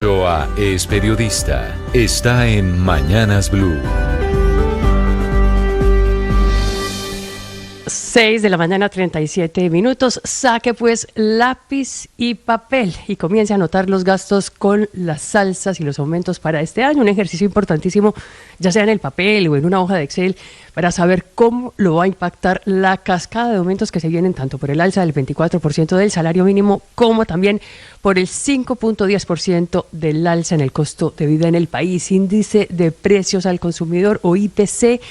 Ochoa es periodista. Está en Mañanas Blue. 6 de la mañana, 37 minutos. Saque pues lápiz y papel y comience a anotar los gastos con las salsas y los aumentos para este año. Un ejercicio importantísimo, ya sea en el papel o en una hoja de Excel, para saber cómo lo va a impactar la cascada de aumentos que se vienen tanto por el alza del 24% del salario mínimo como también por el 5.10% del alza en el costo de vida en el país. Índice de precios al consumidor o IPC,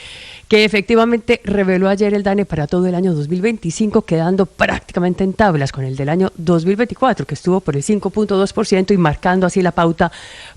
que efectivamente reveló ayer el DANE para todo el año 2025, quedando prácticamente en tablas con el del año 2024, que estuvo por el 5.2% y marcando así la pauta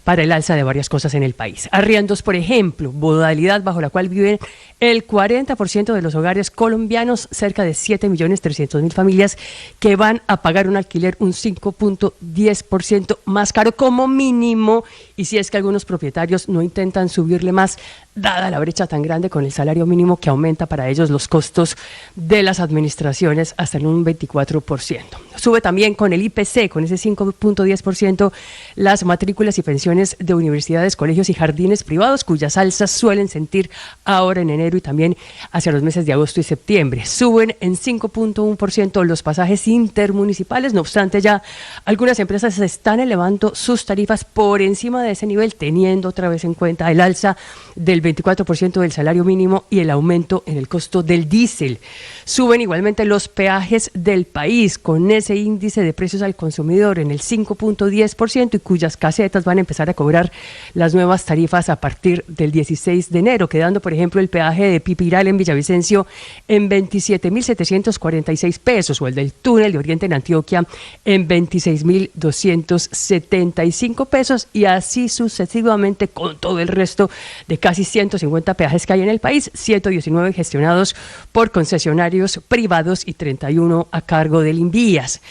para el alza de varias cosas en el país. Arriendos, por ejemplo, modalidad bajo la cual viven el 40% de los hogares colombianos, cerca de 7.300.000 familias que van a pagar un alquiler un 5.10% más caro como mínimo, y si es que algunos propietarios no intentan subirle más, dada la brecha tan grande con el salario mínimo que aumenta para ellos los costos de las administraciones hasta en un 24%. Sube también con el IPC, con ese 5.10%, las matrículas y pensiones de universidades, colegios y jardines privados, cuyas alzas suelen sentir ahora en enero y también hacia los meses de agosto y septiembre. Suben en 5.1% los pasajes intermunicipales. No obstante, ya algunas empresas están elevando sus tarifas por encima de ese nivel, teniendo otra vez en cuenta el alza del 24% del salario mínimo y el aumento en el costo del diésel. Suben igualmente los peajes del país, con ese índice de precios al consumidor en el 5.10% y cuyas casetas van a empezar a cobrar las nuevas tarifas a partir del 16 de enero, quedando, por ejemplo, el peaje de Pipiral en Villavicencio en 27.746 pesos, o el del túnel de Oriente en Antioquia en 26.275 pesos, y así sucesivamente con todo el resto de casi 150 peajes que hay en el país, 119 gestionados por concesionarios privados y 31 a cargo del Invías.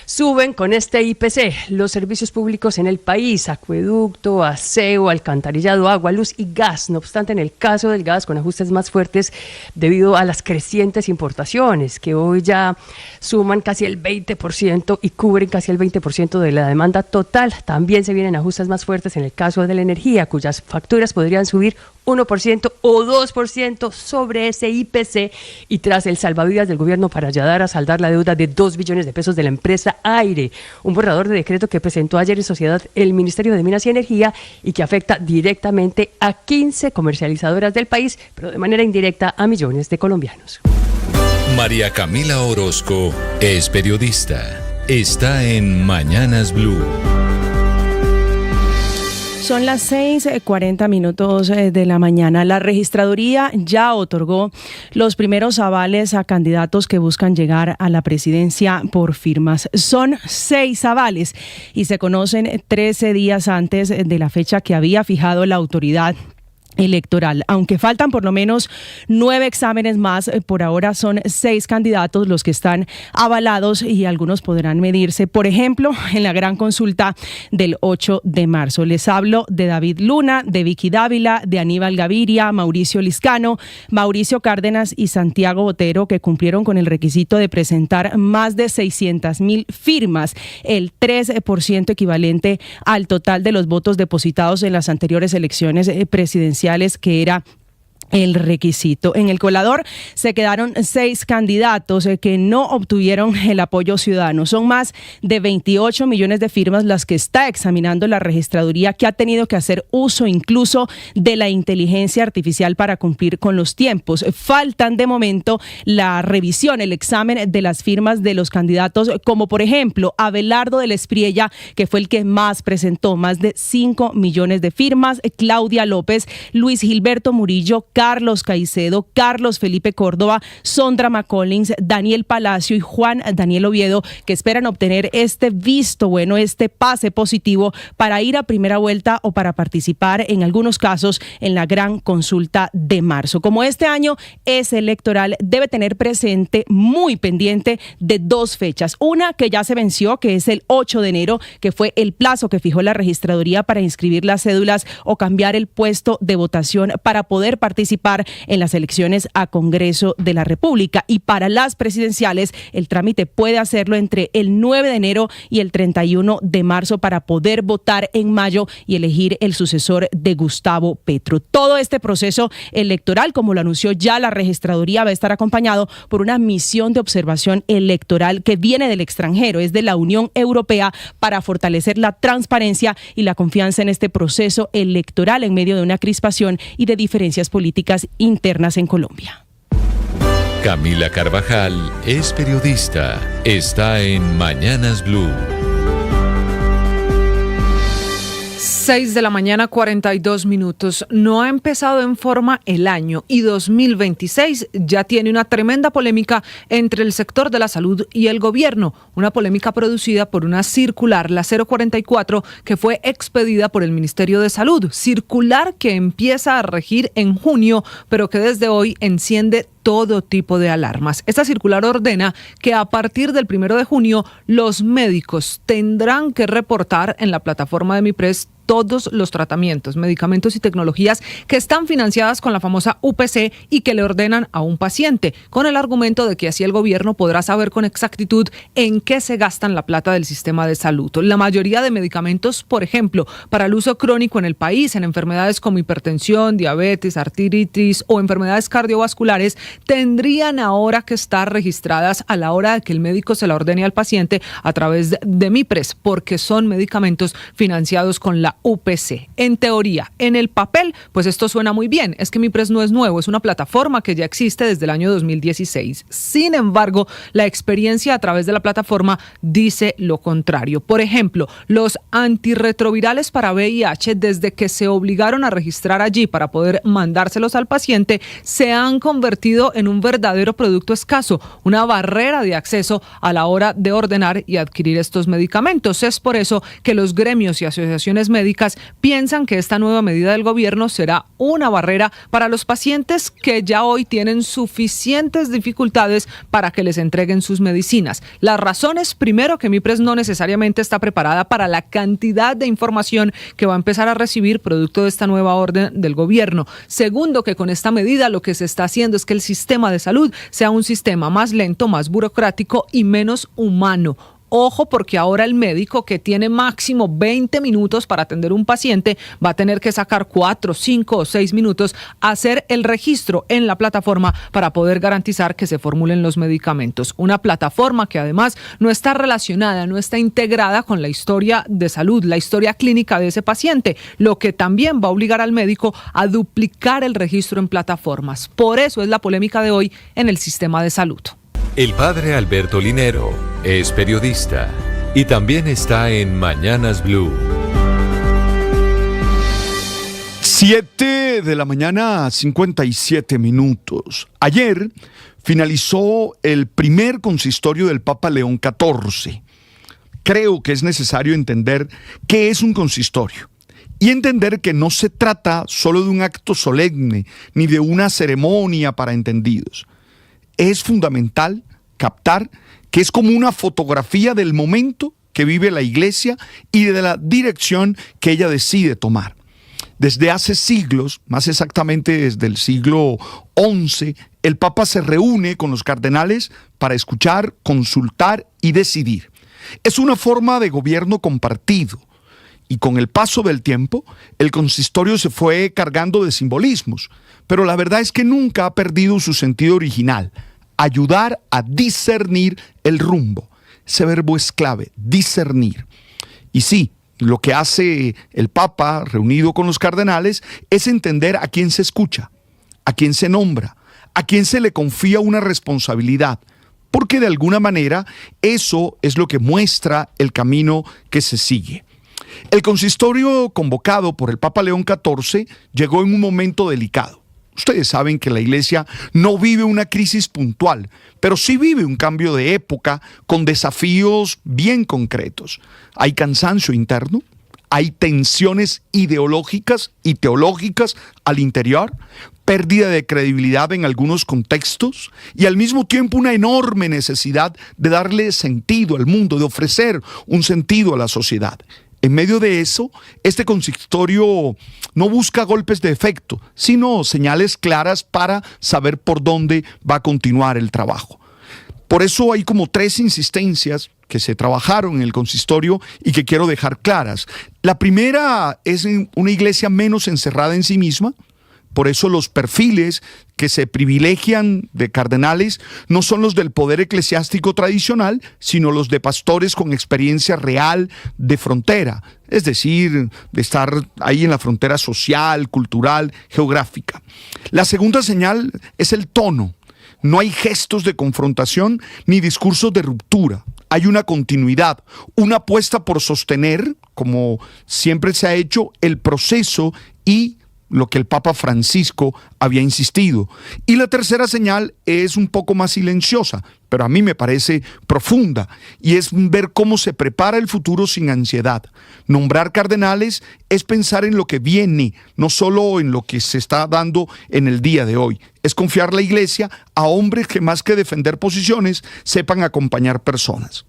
Suben con este IPC los servicios públicos en el país: acueducto, aseo, alcantarillado, agua, luz y gas. No obstante, en el caso del gas, con ajustes más fuertes debido a las crecientes importaciones, que hoy ya suman casi el 20% y cubren casi el 20% de la demanda total. También se vienen ajustes más fuertes en el caso de la energía, cuyas facturas podrían subir 1% o 2% sobre ese IPC, y tras el salvavidas del gobierno para ayudar a saldar la deuda de 2 billones de pesos de la empresa Aire, un borrador de decreto que presentó ayer en sociedad el Ministerio de Minas y Energía y que afecta directamente a 15 comercializadoras del país, pero de manera indirecta a millones de colombianos. María Camila Orozco es periodista. Está en Mañanas Blue. Son las 6:40 de la mañana. La registraduría ya otorgó los primeros avales a candidatos que buscan llegar a la presidencia por firmas. Son 6 avales y se conocen 13 días antes de la fecha que había fijado la autoridad electoral. Aunque faltan por lo menos 9 exámenes más, por ahora son 6 candidatos los que están avalados y algunos podrán medirse, por ejemplo, en la gran consulta del 8 de marzo. Les hablo de David Luna, de Vicky Dávila, de Aníbal Gaviria, Mauricio Liscano, Mauricio Cárdenas y Santiago Botero, que cumplieron con el requisito de presentar más de 600.000 firmas, el 13% equivalente al total de los votos depositados en las anteriores elecciones presidenciales, que era el requisito. En el colador se quedaron 6 candidatos que no obtuvieron el apoyo ciudadano. Son más de 28 millones de firmas las que está examinando la registraduría, que ha tenido que hacer uso incluso de la inteligencia artificial para cumplir con los tiempos. Faltan de momento la revisión, el examen de las firmas de los candidatos, como por ejemplo Abelardo del Espriella, que fue el que más presentó, más de 5 millones de firmas, Claudia López, Luis Gilberto Murillo, Carlos Caicedo, Carlos Felipe Córdoba, Sondra McCollins, Daniel Palacio y Juan Daniel Oviedo, que esperan obtener este visto bueno, este pase positivo para ir a primera vuelta o para participar en algunos casos en la gran consulta de marzo. Como este año es electoral, debe tener presente, muy pendiente, de 2 fechas. Una que ya se venció, que es el 8 de enero, que fue el plazo que fijó la registraduría para inscribir las cédulas o cambiar el puesto de votación para poder participar participar en las elecciones a Congreso de la República. Y para las presidenciales, el trámite puede hacerlo entre el 9 de enero y el 31 de marzo para poder votar en mayo y elegir el sucesor de Gustavo Petro. Todo este proceso electoral, como lo anunció ya la registraduría, va a estar acompañado por una misión de observación electoral que viene del extranjero, es de la Unión Europea, para fortalecer la transparencia y la confianza en este proceso electoral en medio de una crispación y de diferencias políticas internas en Colombia. Camila Carvajal es periodista. Está en Mañanas Blue. 6 de la mañana, 42 minutos. No ha empezado en forma el año y 2026 ya tiene una tremenda polémica entre el sector de la salud y el gobierno. Una polémica producida por una circular, la 044, que fue expedida por el Ministerio de Salud. Circular que empieza a regir en junio, pero que desde hoy enciende todo tipo de alarmas. Esta circular ordena que a partir del 1 de junio los médicos tendrán que reportar en la plataforma de MIPRES todos los tratamientos, medicamentos y tecnologías que están financiadas con la famosa UPC y que le ordenan a un paciente, con el argumento de que así el gobierno podrá saber con exactitud en qué se gastan la plata del sistema de salud. La mayoría de medicamentos, por ejemplo, para el uso crónico en el país, en enfermedades como hipertensión, diabetes, artritis o enfermedades cardiovasculares, tendrían ahora que estar registradas a la hora de que el médico se la ordene al paciente a través de MIPRES, porque son medicamentos financiados con la UPC. En teoría, en el papel, pues esto suena muy bien. Es que MIPRES no es nuevo, es una plataforma que ya existe desde el año 2016. Sin embargo, la experiencia a través de la plataforma dice lo contrario. Por ejemplo, los antirretrovirales para VIH, desde que se obligaron a registrar allí para poder mandárselos al paciente, se han convertido en un verdadero producto escaso, una barrera de acceso a la hora de ordenar y adquirir estos medicamentos. Es por eso que los gremios y asociaciones médicas piensan que esta nueva medida del gobierno será una barrera para los pacientes que ya hoy tienen suficientes dificultades para que les entreguen sus medicinas. La razón es, primero, que MIPRES no necesariamente está preparada para la cantidad de información que va a empezar a recibir producto de esta nueva orden del gobierno. Segundo, que con esta medida lo que se está haciendo es que el sistema de salud sea un sistema más lento, más burocrático y menos humano. Ojo, porque ahora el médico, que tiene máximo 20 minutos para atender un paciente, va a tener que sacar 4, 5 o 6 minutos a hacer el registro en la plataforma para poder garantizar que se formulen los medicamentos. Una plataforma que además no está relacionada, no está integrada con la historia de salud, la historia clínica de ese paciente, lo que también va a obligar al médico a duplicar el registro en plataformas. Por eso es la polémica de hoy en el sistema de salud. El padre Alberto Linero es periodista y también está en Mañanas Blue. 7 de la mañana, 57 minutos. Ayer finalizó el primer consistorio del Papa León XIV. Creo que es necesario entender qué es un consistorio y entender que no se trata solo de un acto solemne ni de una ceremonia para entendidos. Es fundamental captar que es como una fotografía del momento que vive la Iglesia y de la dirección que ella decide tomar. Desde hace siglos, más exactamente desde el siglo XI, el Papa se reúne con los cardenales para escuchar, consultar y decidir. Es una forma de gobierno compartido. Y con el paso del tiempo, el consistorio se fue cargando de simbolismos, pero la verdad es que nunca ha perdido su sentido original: ayudar a discernir el rumbo. Ese verbo es clave, discernir. Y sí, lo que hace el Papa reunido con los cardenales es entender a quién se escucha, a quién se nombra, a quién se le confía una responsabilidad, porque de alguna manera eso es lo que muestra el camino que se sigue. El consistorio convocado por el Papa León XIV llegó en un momento delicado. Ustedes saben que la Iglesia no vive una crisis puntual, pero sí vive un cambio de época con desafíos bien concretos. Hay cansancio interno, hay tensiones ideológicas y teológicas al interior, pérdida de credibilidad en algunos contextos y al mismo tiempo una enorme necesidad de darle sentido al mundo, de ofrecer un sentido a la sociedad. En medio de eso, este consistorio no busca golpes de efecto, sino señales claras para saber por dónde va a continuar el trabajo. Por eso hay como 3 insistencias que se trabajaron en el consistorio y que quiero dejar claras. La primera es una iglesia menos encerrada en sí misma. Por eso los perfiles que se privilegian de cardenales no son los del poder eclesiástico tradicional, sino los de pastores con experiencia real de frontera, es decir, de estar ahí en la frontera social, cultural, geográfica. La segunda señal es el tono. No hay gestos de confrontación ni discursos de ruptura. Hay una continuidad, una apuesta por sostener, como siempre se ha hecho, el proceso y lo que el Papa Francisco había insistido. Y la tercera señal es un poco más silenciosa, pero a mí me parece profunda, y es ver cómo se prepara el futuro sin ansiedad. Nombrar cardenales es pensar en lo que viene, no solo en lo que se está dando en el día de hoy. Es confiar la Iglesia a hombres que más que defender posiciones, sepan acompañar personas.